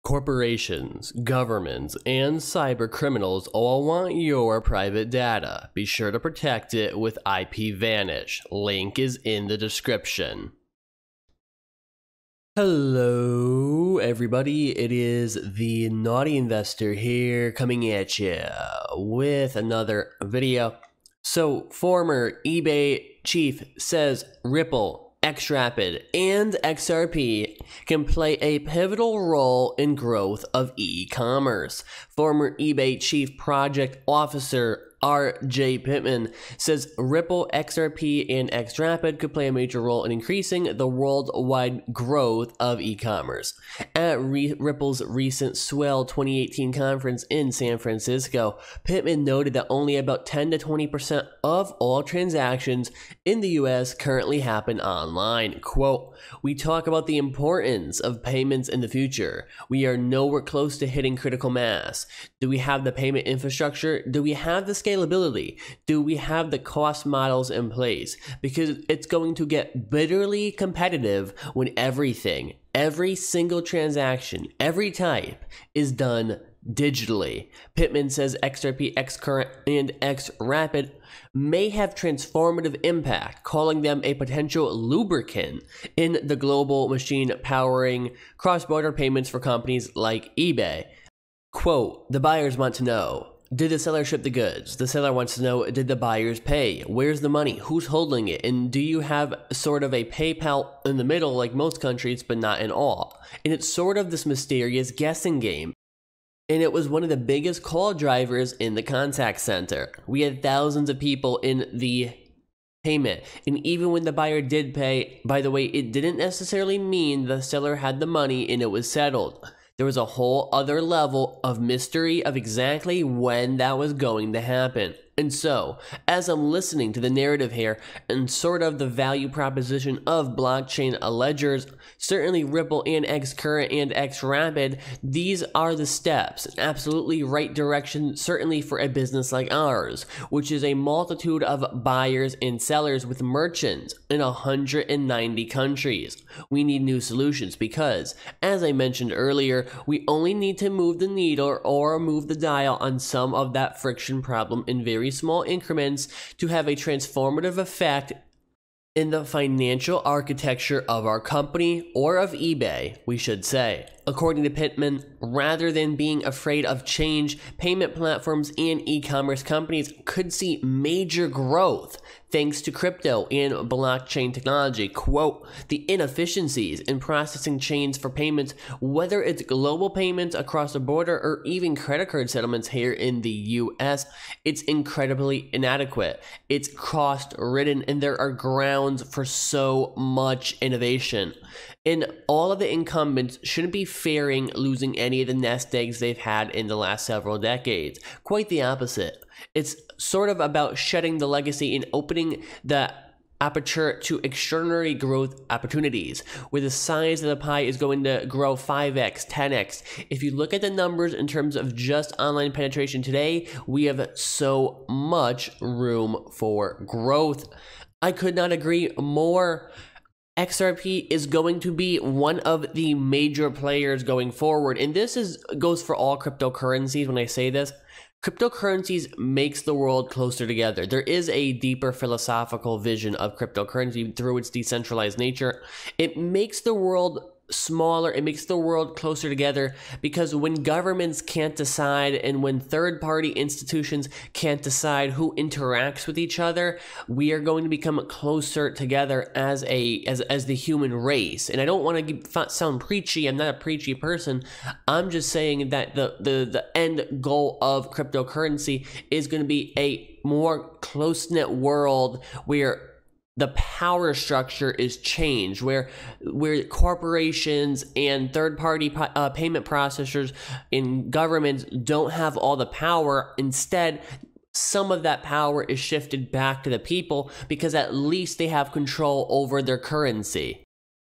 Corporations, governments, and cyber criminals all want your private data. Be sure to protect it with IPVanish. Link is in the description. Hello everybody, it is the Naughty Investor here coming at you with another video. So, former eBay chief says Ripple, x.r.p, and XRP can play a pivotal role in growth of e-commerce. Former eBay chief project officer R.J. Pittman says Ripple, XRP, and x.r.p could play a major role in increasing the worldwide growth of e-commerce. At Ripple's recent Swell 2018 conference in San Francisco, Pittman noted that only about 10 to 20% of all transactions in the US currently happen online. Quote, "We talk about the importance of payments in the future. We are nowhere close to hitting critical mass. Do we have the payment infrastructure? Do we have the scalability? Do we have the cost models in place? Because it's going to get bitterly competitive when every single transaction, every type is done digitally." Pittman says XRP, Xcurrent, and x.r.p may have transformative impact, calling them a potential lubricant in the global machine powering cross-border payments for companies like eBay. Quote, "The buyers want to know, did the seller ship the goods? The seller wants to know, did the buyers pay? Where's the money? Who's holding it? And do you have sort of a PayPal in the middle like most countries, but not in all?" And it's sort of this mysterious guessing game. And it was one of the biggest call drivers in the contact center. We had thousands of people in the payment. And even when the buyer did pay, by the way, it didn't necessarily mean the seller had the money and it was settled. There was a whole other level of mystery of exactly when that was going to happen. And so, as I'm listening to the narrative here and sort of the value proposition of blockchain ledgers, certainly Ripple and Xcurrent and x.r.p, these are the steps, absolutely right direction, certainly for a business like ours, which is a multitude of buyers and sellers with merchants in 190 countries. We need new solutions because, as I mentioned earlier, we only need to move the needle or move the dial on some of that friction problem in very small increments to have a transformative effect in the financial architecture of our company, or of eBay, we should say. According to Pittman, rather than being afraid of change, payment platforms and e-commerce companies could see major growth thanks to crypto and blockchain technology. Quote, "The inefficiencies in processing chains for payments, whether it's global payments across the border or even credit card settlements here in the US, it's incredibly inadequate. It's cost-ridden, and there are grounds for so much innovation. And all of the incumbents shouldn't be fearing losing any of the nest eggs they've had in the last several decades. Quite the opposite. It's sort of about shedding the legacy and opening the aperture to extraordinary growth opportunities, where the size of the pie is going to grow 5x, 10x. If you look at the numbers in terms of just online penetration today, we have so much room for growth." I could not agree more. XRP is going to be one of the major players going forward, and this goes for all cryptocurrencies. When I say this, cryptocurrencies makes the world closer together. There is a deeper philosophical vision of cryptocurrency through its decentralized nature. It makes the world smaller, it makes the world closer together, because when governments can't decide and when third-party institutions can't decide who interacts with each other, we are going to become closer together as the human race. And I don't want to sound preachy. I'm not a preachy person. I'm just saying that the end goal of cryptocurrency is going to be a more close-knit world where the power structure is changed, where corporations and third-party payment processors in governments don't have all the power. Instead, some of that power is shifted back to the people because at least they have control over their currency.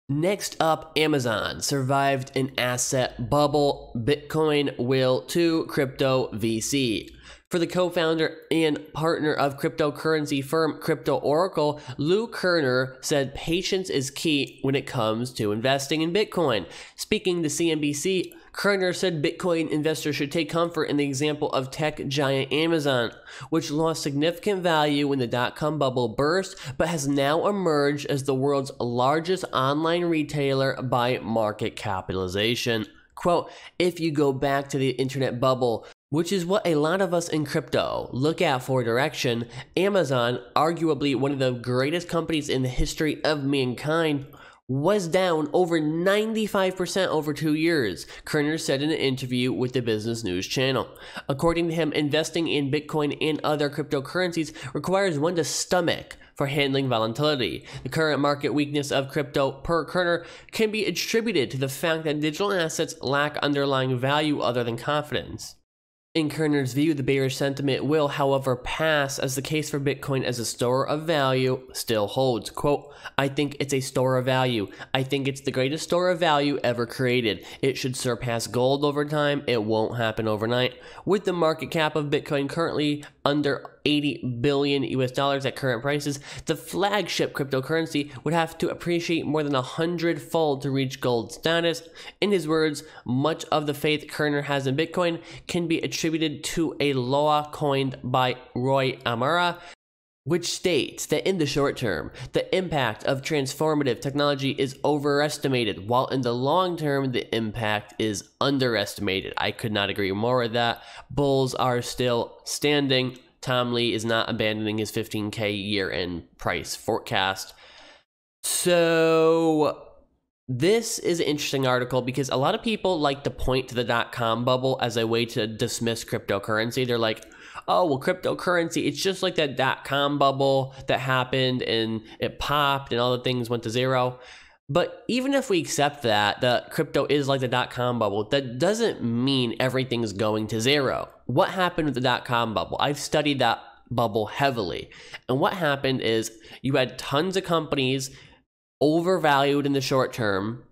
Next up, Amazon survived an asset bubble. Bitcoin will to crypto VC. For the co-founder and partner of cryptocurrency firm Crypto Oracle, Lou Kerner said patience is key when it comes to investing in Bitcoin. Speaking to CNBC, Kerner said Bitcoin investors should take comfort in the example of tech giant Amazon, which lost significant value when the dot-com bubble burst, but has now emerged as the world's largest online retailer by market capitalization. Quote, if you go back to the internet bubble, which is what a lot of us in crypto look at for direction, Amazon, arguably one of the greatest companies in the history of mankind, was down over 95% over 2 years, Kerner said in an interview with the Business News Channel. According to him, investing in Bitcoin and other cryptocurrencies requires one to stomach for handling volatility. The current market weakness of crypto, per Kerner, can be attributed to the fact that digital assets lack underlying value other than confidence. In Kerner's view, the bearish sentiment will, however, pass as the case for Bitcoin as a store of value still holds. Quote, I think it's a store of value. I think it's the greatest store of value ever created. It should surpass gold over time. It won't happen overnight. With the market cap of Bitcoin currently under $80 billion at current prices, the flagship cryptocurrency would have to appreciate more than 100-fold to reach gold status. In his words, much of the faith Kerner has in Bitcoin can be attributed to a law coined by Roy Amara, which states that in the short term, the impact of transformative technology is overestimated, while in the long term, the impact is underestimated. I could not agree more with that. Bulls are still standing. Tom Lee is not abandoning his 15K year-end price forecast. So this is an interesting article because a lot of people like to point to the dot-com bubble as a way to dismiss cryptocurrency. They're like, oh, well, cryptocurrency, it's just like that dot-com bubble that happened and it popped and all the things went to zero. But even if we accept that crypto is like the dot-com bubble, that doesn't mean everything's going to zero. What happened with the dot-com bubble? I've studied that bubble heavily. And what happened is you had tons of companies overvalued in the short term.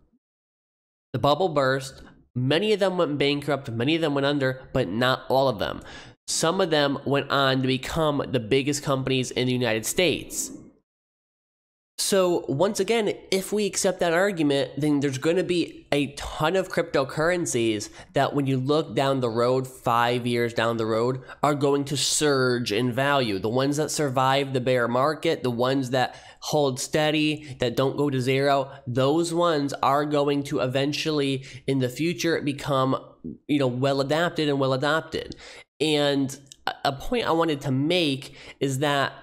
The bubble burst. Many of them went bankrupt. Many of them went under, but not all of them. Some of them went on to become the biggest companies in the United States. So once again, if we accept that argument, then there's going to be a ton of cryptocurrencies that when you look down the road, 5 years down the road, are going to surge in value. The ones that survive the bear market, the ones that hold steady, that don't go to zero, those ones are going to eventually in the future become, well adapted and well adopted. And a point I wanted to make is that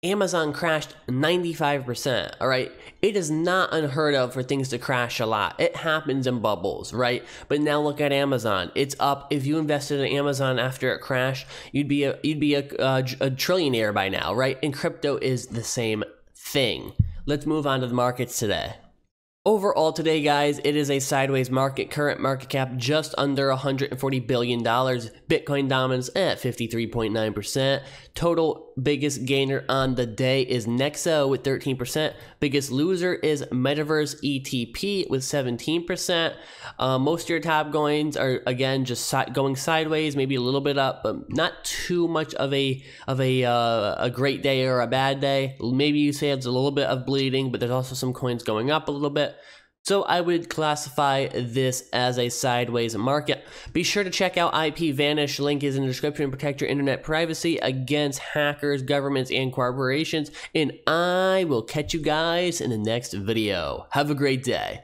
Amazon crashed 95%, all right? It is not unheard of for things to crash a lot. It happens in bubbles, right? But now look at Amazon. It's up. If you invested in Amazon after it crashed, you'd be a trillionaire by now, right? And crypto is the same thing. Let's move on to the markets today. Overall today, guys, it is a sideways market. Current market cap just under $140 billion. Bitcoin dominance at 53.9%. Total biggest gainer on the day is Nexo with 13%. Biggest loser is Metaverse ETP with 17%. Most of your top coins are, again, just going sideways, maybe a little bit up, but not too much of a great day or a bad day. Maybe you say it's a little bit of bleeding, but there's also some coins going up a little bit. So I would classify this as a sideways market. Be sure to check out IP Vanish. Link is in the description. Protect your internet privacy against hackers, governments, and corporations. And I will catch you guys in the next video. Have a great day.